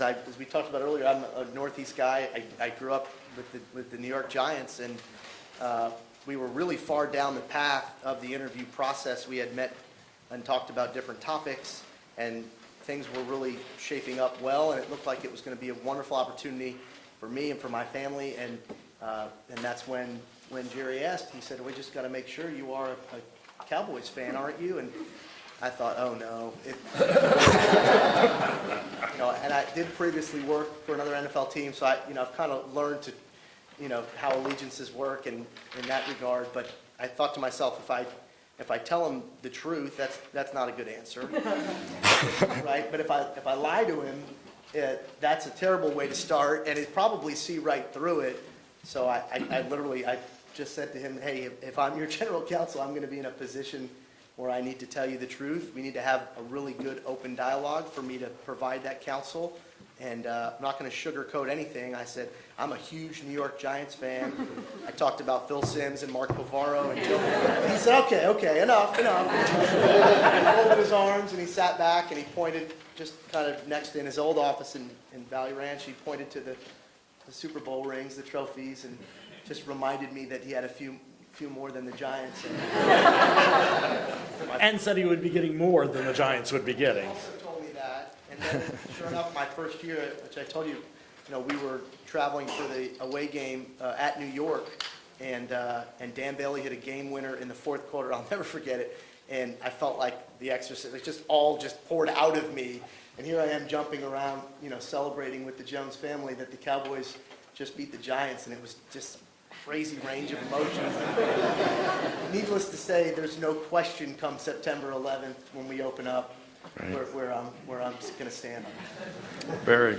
As we talked about earlier, I'm a Northeast guy. I grew up with the New York Giants, and we were really far down the path of the interview process. We had met and talked about different topics, and things were really shaping up well, and it looked like it was going to be a wonderful opportunity for me and for my family. And that's when Jerry asked, he said, "We just got to make sure you are a Cowboys fan, aren't you?" And I thought, oh no. And I did previously work for another NFL team, so I've kind of learned to, how allegiances work in that regard. But I thought to myself, if I tell him the truth, that's not a good answer, right? But if I lie to him, that's a terrible way to start, and he'd probably see right through it. So I literally just said to him, hey, if I'm your general counsel, I'm going to be in a position where I need to tell you the truth. We need to have a really good open dialogue for me to provide that counsel. And I'm not going to sugarcoat anything. I said, I'm a huge New York Giants fan. I talked about Phil Simms and Mark Bavaro and Joe. And he said, okay, enough. He folded his arms and he sat back and he pointed just kind of next in his old office in Valley Ranch. He pointed to the Super Bowl rings, the trophies, and just reminded me that he had a few more than the Giants. And said he would be getting more than the Giants would be getting. He also told me that. And then, sure enough, my first year, which I told you, we were traveling for the away game at New York, and Dan Bailey hit a game winner in the fourth quarter. I'll never forget it. And I felt like The Exorcist. It just poured out of me. And here I am jumping around, celebrating with the Jones family that the Cowboys just beat the Giants, and it was just crazy range of emotions. Needless to say, there's no question come September 11th when we open up where I'm going to stand on. Very